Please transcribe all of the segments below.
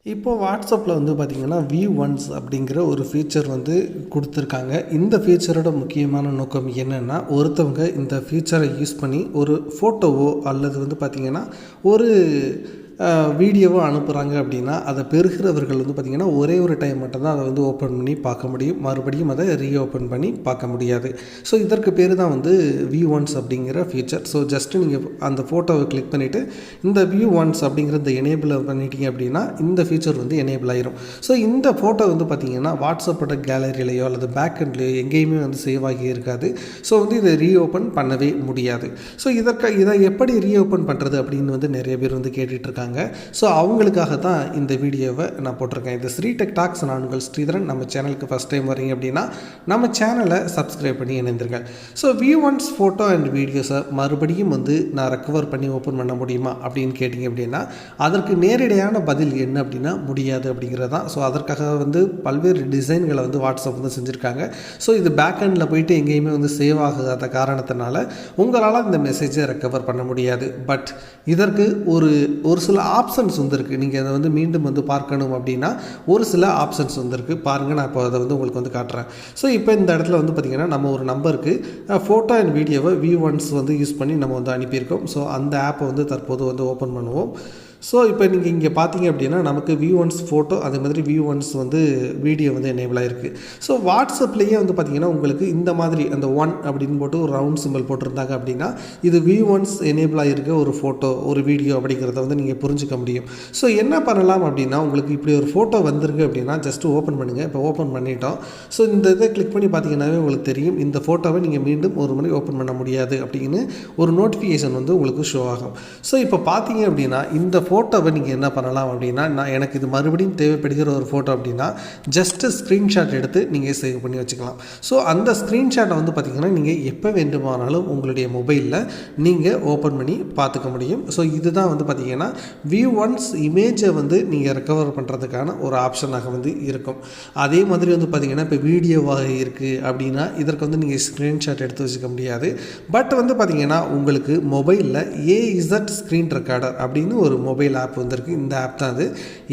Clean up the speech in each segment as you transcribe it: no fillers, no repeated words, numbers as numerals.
இப்போ வாட்ஸ்அப்பில் வந்து பார்த்திங்கன்னா V1s அப்படிங்கிற ஒரு ஃபீச்சர் வந்து கொடுத்துருக்காங்க. இந்த ஃபீச்சரோட முக்கியமான நோக்கம் என்னென்னா, ஒருத்தவங்க இந்த ஃபீச்சரை யூஸ் பண்ணி ஒரு ஃபோட்டோவோ அல்லது வந்து பார்த்திங்கன்னா ஒரு வீடியோவோ அனுப்புகிறாங்க அப்படின்னா, அதை பெறுகிறவர்கள் வந்து பார்த்திங்கன்னா ஒரே ஒரு டைம் மட்டும்தான் அதை வந்து ஓப்பன் பண்ணி பார்க்க முடியும். மறுபடியும் அதை ரீஓப்பன் பண்ணி பார்க்க முடியாது. ஸோ இதற்கு பேர் தான் வந்து V1s அப்படிங்கிற ஃபீச்சர். ஸோ ஜஸ்ட்டு நீங்கள் அந்த ஃபோட்டோவை கிளிக் பண்ணிவிட்டு இந்த V1s அப்படிங்கிற இந்த எனேபிள் பண்ணிட்டீங்க அப்படின்னா இந்த ஃபீச்சர் வந்து எனேபிள் ஆயிரும். ஸோ இந்த ஃபோட்டோ வந்து பார்த்திங்கன்னா வாட்ஸ்அப்போட கேலரியிலையோ அல்லது பேக் எண்ட்லையோ எங்கேயுமே வந்து சேவ் ஆகி இருக்காது. ஸோ வந்து இதை ரீஓப்பன் பண்ணவே முடியாது. ஸோ இதை எப்படி ரீஓப்பன் பண்ணுறது அப்படின்னு வந்து நிறைய பேர் வந்து கேட்டுட்ருக்காங்க. ஸோ அவங்களுக்காக தான் இந்த வீடியோவை நான் போட்டிருக்கேன். இது ஸ்ரீ டெக் டாக்ஸ். நான் உங்கள் ஸ்ரீதரன். நம்ம சேனலுக்கு ஃபஸ்ட் டைம் வரீங்க அப்படின்னா நம்ம சேனலை சப்ஸ்கிரைப் பண்ணி இணைந்திருங்க. ஸோ V1s ஃபோட்டோ அண்ட் வீடியோஸை மறுபடியும் வந்து நான் ரெக்கவர் பண்ணி ஓப்பன் பண்ண முடியுமா அப்படின்னு கேட்டிங்க அப்படின்னா அதற்கு நேரடியான பதில் என்ன அப்படின்னா முடியாது அப்படிங்கிறது தான். ஸோ அதற்காக வந்து பல்வேறு டிசைன்களை வந்து வாட்ஸ்அப் வந்து செஞ்சுருக்காங்க. ஸோ இது பேக் எண்டில் போயிட்டு எங்கேயுமே வந்து சேவ் ஆகாத காரணத்தினால உங்களால் இந்த மெசேஜை ரெக்கவர் பண்ண முடியாது. பட் இதற்கு ஒரு சில ஆப்ஷன்ஸ் வந்து இருக்குது. நீங்கள் அதை வந்து மீண்டும் வந்து பார்க்கணும் அப்படின்னா ஒரு சில ஆப்ஷன்ஸ் வந்து இருக்குது. பாருங்கள், நான் இப்போ அதை வந்து உங்களுக்கு வந்து காட்டுறேன். ஸோ இப்போ இந்த இடத்துல வந்து பார்த்திங்கன்னா நம்ம ஒரு நம்பருக்கு ஃபோட்டோ அண்ட் வீடியோவை V1s வந்து யூஸ் பண்ணி நம்ம வந்து அனுப்பியிருக்கோம். ஸோ அந்த ஆப்பை வந்து தற்போது வந்து ஓப்பன் பண்ணுவோம். ஸோ இப்போ நீங்கள் இங்கே பார்த்தீங்க அப்படின்னா நமக்கு V1s ஃபோட்டோ அதே மாதிரி V1s வந்து வீடியோ வந்து எனேபிள் ஆகிருக்கு. ஸோ வாட்ஸ்அப்லேயே வந்து பார்த்திங்கன்னா உங்களுக்கு இந்த மாதிரி அந்த 1 அப்படின்னு போட்டு ஒரு ரவுண்ட் சிம்பிள் போட்டிருந்தாங்க அப்படின்னா இது V1s எனேபிள் ஆகிருக்க ஒரு ஃபோட்டோ ஒரு வீடியோ அப்படிங்கிறத வந்து நீங்கள் புரிஞ்சுக்க முடியும். ஸோ என்ன பண்ணலாம் அப்படின்னா உங்களுக்கு இப்படி ஒரு ஃபோட்டோ வந்திருக்கு அப்படின்னா ஜஸ்ட்டு ஓப்பன் பண்ணுங்கள். இப்போ ஓப்பன் பண்ணிட்டோம். ஸோ இந்த இதை கிளிக் பண்ணி பார்த்தீங்கன்னாவே உங்களுக்கு தெரியும் இந்த ஃபோட்டோவை நீங்கள் மீண்டும் ஒரு முறை ஓப்பன் பண்ண முடியாது அப்படின்னு ஒரு நோட்டிஃபிகேஷன் வந்து உங்களுக்கு ஷோ ஆகும். ஸோ இப்போ பார்த்தீங்க அப்படின்னா இந்த ஃபோட்டோவை நீங்கள் என்ன பண்ணலாம் அப்படின்னா எனக்கு இது மறுபடியும் தேவைப்படுகிற ஒரு ஃபோட்டோ அப்படின்னா ஜஸ்ட்டு ஸ்க்ரீன்ஷாட் எடுத்து நீங்கள் சேவ் பண்ணி வச்சுக்கலாம். ஸோ அந்த ஸ்க்ரீன்ஷாட்டை வந்து பார்த்திங்கன்னா நீங்கள் எப்போ வேண்டுமானாலும் உங்களுடைய மொபைலில் நீங்கள் ஓப்பன் பண்ணி பார்த்துக்க முடியும். ஸோ இதுதான் வந்து பார்த்திங்கன்னா V1s இமேஜை வந்து நீங்கள் ரெக்கவர் பண்ணுறதுக்கான ஒரு ஆப்ஷனாக வந்து இருக்கும். அதே மாதிரி வந்து பார்த்திங்கன்னா இப்போ வீடியோவாக இருக்குது அப்படின்னா இதற்கு வந்து நீங்கள் ஸ்க்ரீன்ஷாட் எடுத்து வச்சுக்க முடியாது. பட் வந்து பார்த்திங்கன்னா உங்களுக்கு மொபைலில் AZ ஸ்க்ரீன் ரெக்கார்டர் அப்படின்னு ஒரு மொபைல் ஆப் வந்திருக்கு. இந்த ஆப் தான் அது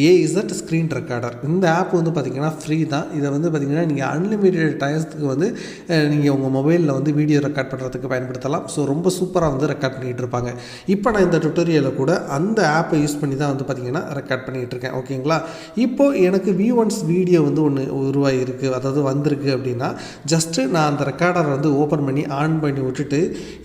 AZ ஸ்க்ரீன் ரெக்கார்டர். இந்த ஆப் வந்து பார்த்திங்கன்னா ஃப்ரீ தான். இதை வந்து பார்த்திங்கன்னா நீங்கள் அன்லிமிட்டெட் டைம்ஸ்க்கு வந்து நீங்கள் உங்கள் மொபைலில் வந்து வீடியோ ரெக்கார்ட் பண்ணுறதுக்கு பயன்படுத்தலாம். ஸோ ரொம்ப சூப்பராக வந்து ரெக்கார்ட் பண்ணிகிட்டு இருப்பாங்க. இப்போ நான் இந்த டுட்டோரியலில் கூட அந்த ஆப்பை யூஸ் பண்ணி தான் வந்து பார்த்திங்கன்னா ரெக்கார்ட் பண்ணிகிட்டு இருக்கேன். ஓகேங்களா? இப்போது எனக்கு V1s வீடியோ வந்து ஒன்று உருவாகிருக்கு, அதாவது வந்திருக்கு அப்படின்னா ஜஸ்ட்டு நான் அந்த ரெக்கார்டரை வந்து ஓப்பன் பண்ணி ஆன் பண்ணி விட்டுட்டு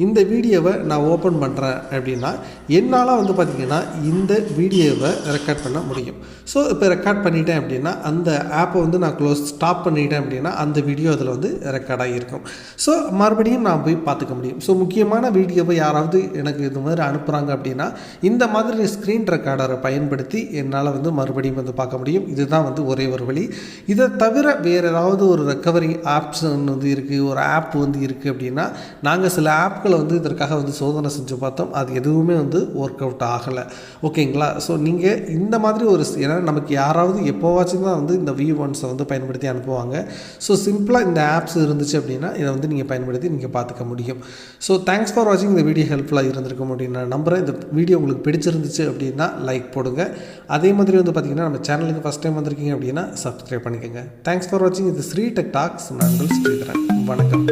இந்த வீடியோவை நான் ஓப்பன் பண்ணுறேன் அப்படின்னா என்னால் வந்து பார்த்திங்கன்னா இந்த வீடியோவை ரெக்கார்ட் பண்ண முடியும். ஸோ இப்போ ரெக்கார்ட் பண்ணிட்டேன் அப்படின்னா அந்த ஆப்பை வந்து நான் ஸ்டாப் பண்ணிட்டேன் அப்படின்னா அந்த வீடியோ அதில் வந்து ரெக்கார்ட் ஆகியிருக்கும். ஸோ மறுபடியும் நான் போய் பார்த்துக்க முடியும். ஸோ முக்கியமான வீடியோவை யாராவது எனக்கு இது மாதிரி அனுப்புகிறாங்க அப்படின்னா இந்த மாதிரி ஸ்க்ரீன் ரெக்கார்டரை பயன்படுத்தி என்னால் வந்து மறுபடியும் வந்து பார்க்க முடியும். இதுதான் வந்து ஒரே ஒரு வழி. இதை தவிர வேறு ஏதாவது ஒரு ரெக்கவரி ஆப்ஷன் வந்து இருக்குது, ஒரு ஆப் வந்து இருக்குது அப்படின்னா நாங்கள் சில ஆப்களை வந்து இதற்காக வந்து சோதனை செஞ்சு பார்த்தோம். அது எதுவுமே வந்து ஒர்க் அவுட் ஆகலை. ஓகேங்களா? ஸோ நீங்கள் இந்த மாதிரி ஏன்னா நமக்கு யாராவது எப்போவாச்சும் தான் வந்து இந்த V1s வந்து பயன்படுத்தி அனுப்புவாங்க. ஸோ சிம்பிளாக இந்த ஆப்ஸ் இருந்துச்சு அப்படின்னா இதை வந்து நீங்கள் பயன்படுத்தி நீங்கள் பார்த்துக்க முடியும். ஸோ தேங்க்ஸ் ஃபார் வாட்சிங். இந்த வீடியோ ஹெல்ப்ஃபுல்லாக இருந்திருக்கும் அப்படின்னு நான் நம்புகிறேன். இந்த வீடியோ உங்களுக்கு பிடிச்சிருந்துச்சு அப்படின்னா லைக் போடுங்க. அதே மாதிரி வந்து பார்த்திங்கன்னா நம்ம சேனலுக்கு ஃபஸ்ட் டைம் வந்திருக்கீங்க அப்படின்னா சப்ஸ்கிரைப் பண்ணிக்கோங்க. தேங்க்ஸ் ஃபார் வாட்சிங். இது ஸ்ரீ டெக் டாக்ஸ். நான் உங்கள் ஸ்ரீதரன். வணக்கம்.